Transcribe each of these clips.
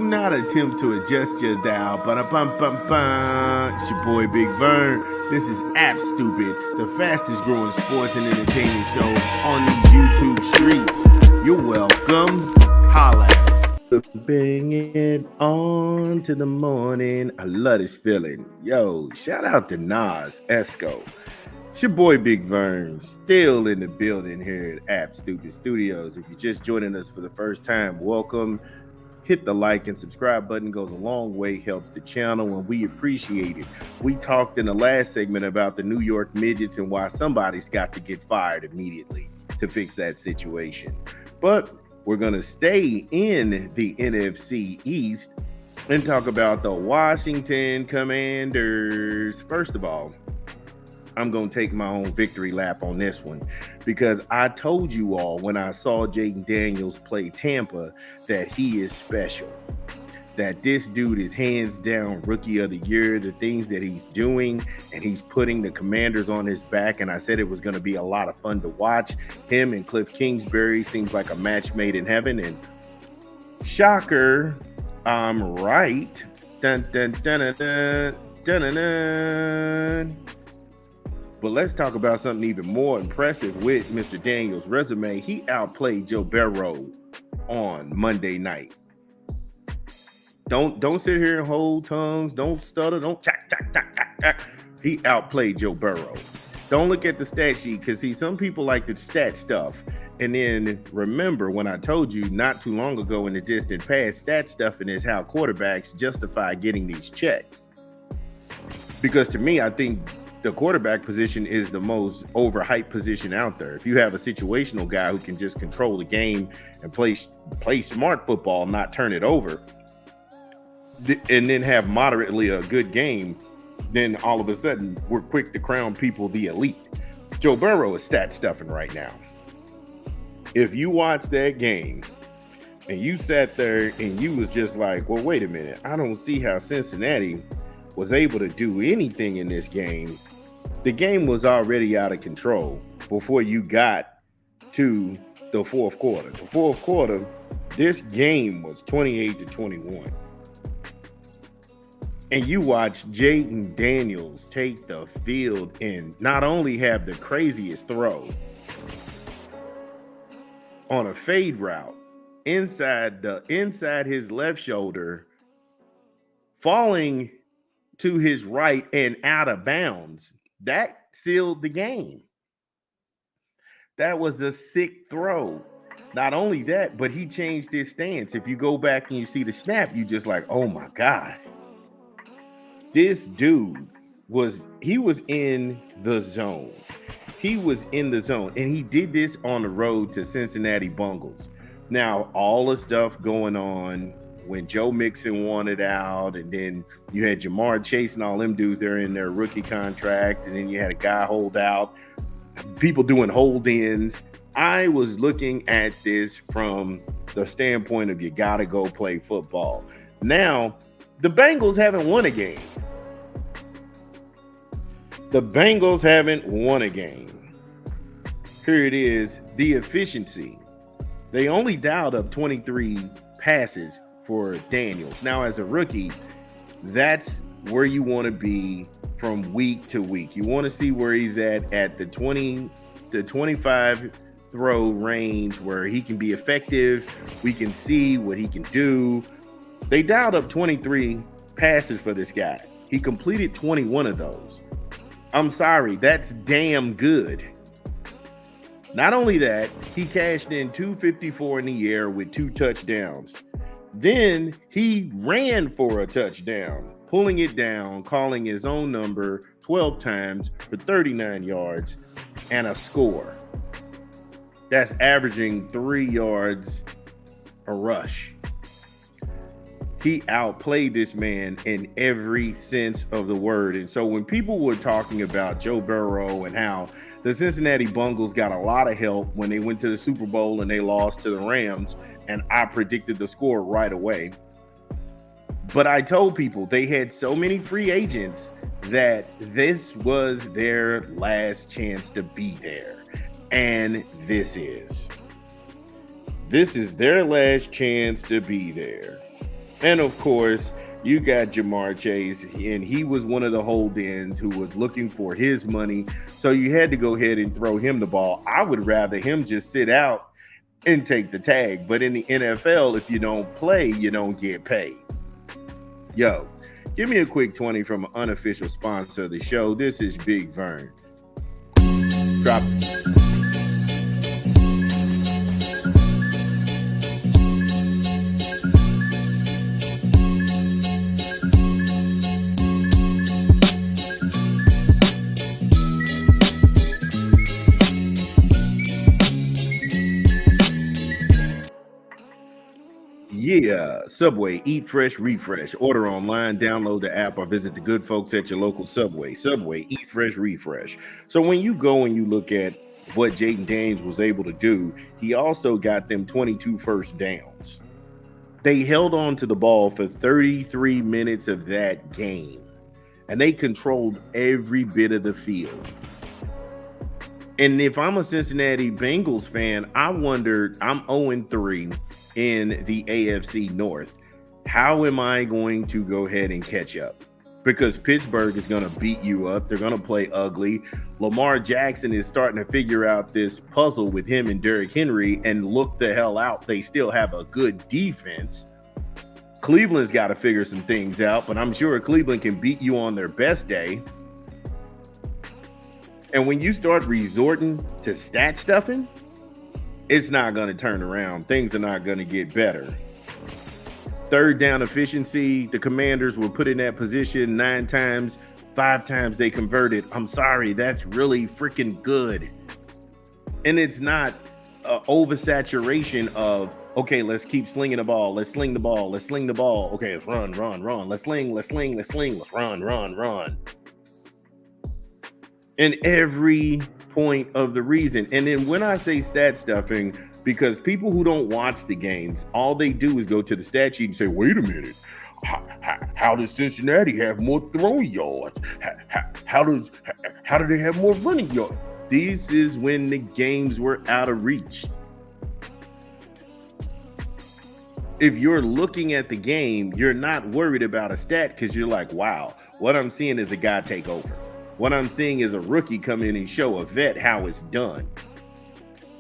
not attempt to adjust your dial, but it's your boy Big Vern. This is App Stupid, the fastest growing sports and entertainment show on these YouTube streets. You're welcome. Holla. Bring it on to the morning. I love this feeling. Yo, shout out to Nas Esco. It's your boy Big Vern, still in the building here at App Stupid Studios. If you're just joining us for the first time, welcome. Hit the like and subscribe button, goes a long way, helps the channel, and we appreciate it. We talked in the last segment about the New York Midgets and why somebody's got to get fired immediately to fix that situation. But we're going to stay in the NFC East and talk about the Washington Commanders. First of all, I'm going to take my own victory lap on this one because I told you all when I saw Jayden Daniels play Tampa that he is special, that this dude is hands down rookie of the year, the things that he's doing, and he's putting the Commanders on his back. And I said it was going to be a lot of fun to watch. Him and Cliff Kingsbury seems like a match made in heaven. And shocker, I'm right. Dun, dun, dun, dun, dun, dun, dun, dun. But let's talk about something even more impressive with Mr. Daniels' resume. He outplayed Joe Burrow on Monday night. Don't sit here and hold tongues. Don't stutter. Don't tack. He outplayed Joe Burrow. Don't look at the stat sheet because see, some people like the stat stuff. And then remember when I told you not too long ago in the distant past, stat stuffing is how quarterbacks justify getting these checks. Because to me, I think the quarterback position is the most overhyped position out there. If you have a situational guy who can just control the game and play smart football, not turn it over, and then have moderately a good game, then all of a sudden we're quick to crown people the elite. Joe Burrow is stat stuffing right now. If you watch that game and you sat there and you was just like, well, wait a minute, I don't see how Cincinnati was able to do anything in this game. The game was already out of control before you got to the fourth quarter. The fourth quarter, this game was 28-21. And you watch Jayden Daniels take the field and not only have the craziest throw on a fade route inside his left shoulder, falling to his right and out of bounds. That sealed the game. That was a sick throw. Not only that, but he changed his stance. If you go back and you see the snap, you just like, oh my God. This dude was in the zone. He was in the zone. And he did this on the road to Cincinnati Bungles. Now, all the stuff going on when Joe Mixon wanted out, and then you had Jamar Chase and all them dudes there in their rookie contract, and then you had a guy hold out, people doing hold-ins. I was looking at this from the standpoint of you got to go play football. Now, the Bengals haven't won a game. The Bengals haven't won a game. Here it is, the efficiency. They only dialed up 23 passes for Daniels. Now, as a rookie, that's where you want to be from week to week. You want to see where he's at the 20 to 25 throw range where he can be effective. We can see what he can do. They dialed up 23 passes for this guy. He completed 21 of those. I'm sorry, that's damn good. Not only that, he cashed in 254 in the air with 2 touchdowns. Then he ran for a touchdown, pulling it down, calling his own number 12 times for 39 yards and a score. That's averaging 3 yards a rush. He outplayed this man in every sense of the word. And so when people were talking about Joe Burrow and how the Cincinnati Bungles got a lot of help when they went to the Super Bowl and they lost to the Rams, and I predicted the score right away. But I told people they had so many free agents that this was their last chance to be there. And this is their last chance to be there. And of course, you got Jamar Chase, and he was one of the hold-ins who was looking for his money. So you had to go ahead and throw him the ball. I would rather him just sit out and take the tag. But in the NFL, if you don't play, you don't get paid. Yo, give me a quick 20 from an unofficial sponsor of the show. This is Big Vern. Drop. Yeah, Subway, eat fresh, refresh. Order online, download the app, or visit the good folks at your local Subway. Subway, eat fresh, refresh. So when you go and you look at what Jayden Daniels was able to do, he also got them 22 first downs. They held on to the ball for 33 minutes of that game, and they controlled every bit of the field. And if I'm a Cincinnati Bengals fan, I wonder, I'm 0-3 in the AFC North. How am I going to go ahead and catch up? Because Pittsburgh is going to beat you up. They're going to play ugly. Lamar Jackson is starting to figure out this puzzle with him and Derrick Henry, and look the hell out. They still have a good defense. Cleveland's got to figure some things out, but I'm sure Cleveland can beat you on their best day. And when you start resorting to stat stuffing, it's not going to turn around. Things are not going to get better. Third down efficiency, the Commanders were put in that position 9 times, 5 times they converted. I'm sorry, that's really freaking good. And it's not oversaturation of, okay, let's keep slinging the ball. Let's sling the ball. Let's sling the ball. Okay, let's run. Let's sling. Let's run. And every point of the reason. And then when I say stat stuffing, because people who don't watch the games, all they do is go to the stat sheet and say, wait a minute, how does Cincinnati have more throwing yards? How do they have more running yards? This is when the games were out of reach. If you're looking at the game, you're not worried about a stat because you're like, wow, what I'm seeing is a guy take over. What I'm seeing is a rookie come in and show a vet how it's done.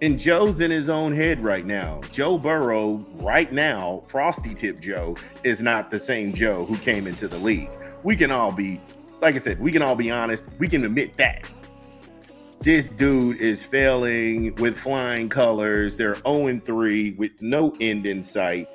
And Joe's in his own head right now. Joe Burrow, right now, Frosty Tip Joe, is not the same Joe who came into the league. We can all be, like I said, we can all be honest. We can admit that. This dude is failing with flying colors. They're 0-3 with no end in sight.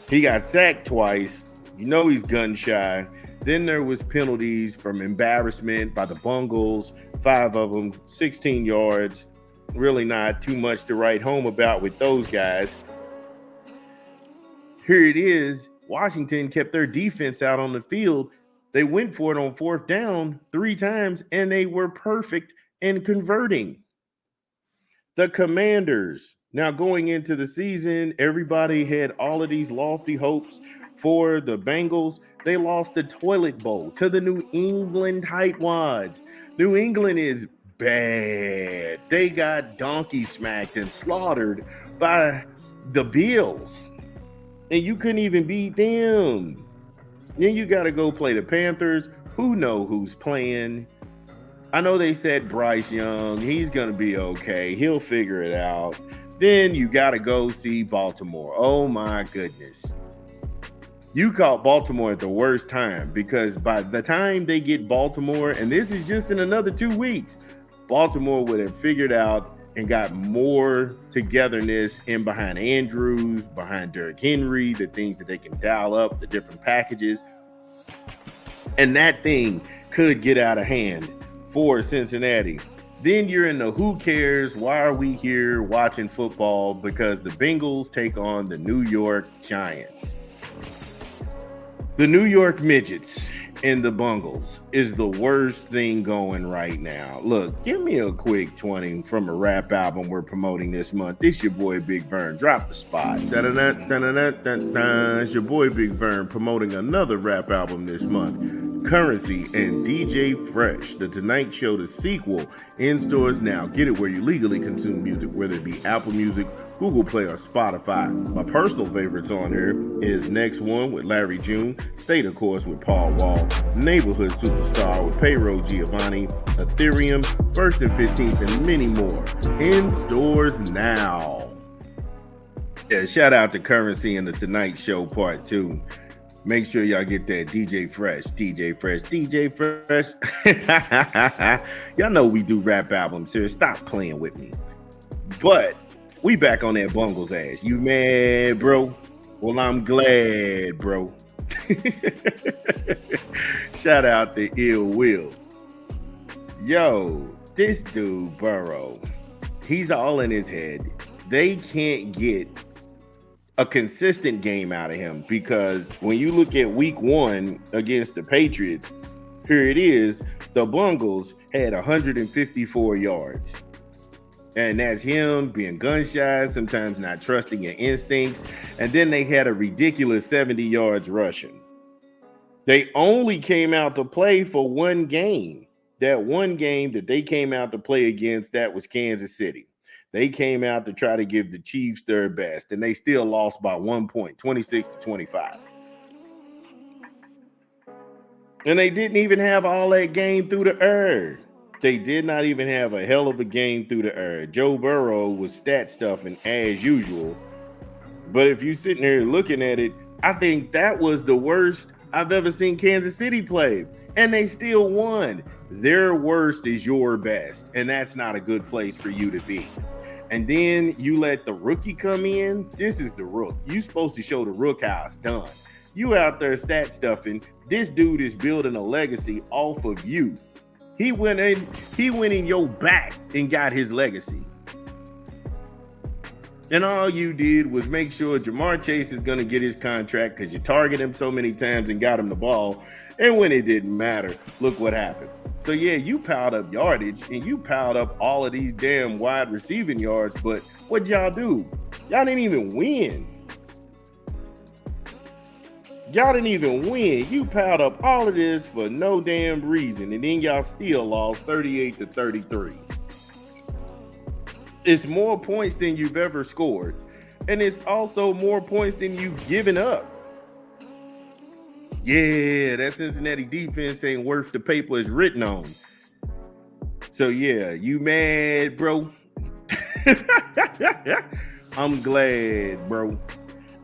He got sacked twice. You know he's gun shy. Then there was penalties from embarrassment by the bungles, 5 of them, 16 yards. Really not too much to write home about with those guys. Here it is. Washington kept their defense out on the field. They went for it on 4th down 3 times, and they were perfect in converting. The Commanders. Now going into the season, everybody had all of these lofty hopes for the Bengals. They lost the toilet bowl to the New England Tightwads. New England is bad. They got donkey smacked and slaughtered by the Bills. And you couldn't even beat them. Then you got to go play the Panthers. Who knows who's playing? I know they said Bryce Young. He's going to be okay. He'll figure it out. Then you got to go see Baltimore. Oh, my goodness. You caught Baltimore at the worst time, because by the time they get Baltimore, and this is just in another 2 weeks, Baltimore would have figured out and got more togetherness in behind Andrews, behind Derrick Henry, the things that they can dial up, the different packages. And that thing could get out of hand for Cincinnati. Then you're in the who cares, why are we here watching football? Because the Bengals take on the New York Giants. The New York Midgets and the Bungles is the worst thing going right now. Look, give me a quick 20 from a rap album we're promoting this month. It's your boy Big Vern. Drop the spot. It's your boy Big Vern promoting another rap album this month. Currency and DJ Fresh, The Tonight Show, the sequel, in stores now. Get it where you legally consume music, whether it be Apple Music, Google Play, or Spotify. My personal favorites on here is Next One with Larry June, State of Course with Paul Wall, Neighborhood Superstar with Payroll Giovanni, Ethereum, First and 15th, and many more. In stores now. Yeah, shout out to Currency and The Tonight Show Part 2. Make sure y'all get that DJ Fresh, DJ Fresh, DJ Fresh. Y'all know we do rap albums here. Stop playing with me. But we back on that bungles ass. You mad, bro? Well, I'm glad, bro. Shout out to Ill Will. Yo, this dude, Burrow, he's all in his head. They can't get a consistent game out of him, because when you look at week 1 against the Patriots, here it is, the Bungles had 154 yards. And that's him being gun shy, sometimes not trusting your instincts. And then they had a ridiculous 70 yards rushing. They only came out to play for one game. That one game that they came out to play against, that was Kansas City. They came out to try to give the Chiefs their best, and they still lost by 1 point, 26-25. And they didn't even have all that game through the air. They did not even have a hell of a game through the air. Joe Burrow was stat stuffing as usual. But if you're sitting here looking at it, I think that was the worst I've ever seen Kansas City play. And they still won. Their worst is your best. And that's not a good place for you to be. And then you let the rookie come in. This is the rook. You're supposed to show the rook how it's done. You out there stat stuffing. This dude is building a legacy off of you. He went in your back and got his legacy. And all you did was make sure Jamar Chase is going to get his contract because you targeted him so many times and got him the ball. And when it didn't matter, look what happened. So yeah, you piled up yardage and you piled up all of these damn wide receiving yards, but what'd y'all do? Y'all didn't even win. Y'all didn't even win. You piled up all of this for no damn reason, and then y'all still lost 38-33. It's more points than you've ever scored, and it's also more points than you've given up. Yeah, that Cincinnati defense ain't worth the paper it's written on. So yeah, you mad, bro? I'm glad, bro.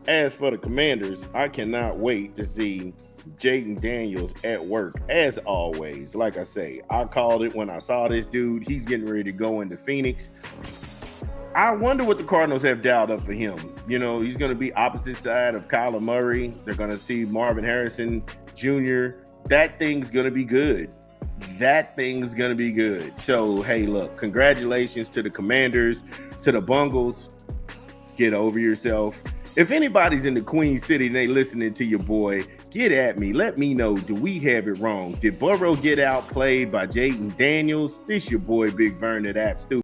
As for the Commanders, I cannot wait to see Jayden Daniels at work, as always. Like I say, I called it when I saw this dude. He's getting ready to go into Phoenix. I wonder what the Cardinals have dialed up for him. You know, he's going to be opposite side of Kyler Murray. They're going to see Marvin Harrison Jr. That thing's going to be good. That thing's going to be good. So, hey, look, congratulations to the Commanders, to the Bungles. Get over yourself. If anybody's in the Queen City and they listening to your boy, get at me. Let me know, do we have it wrong? Did Burrow get outplayed by Jayden Daniels? This your boy, Big Vern at App Stupid.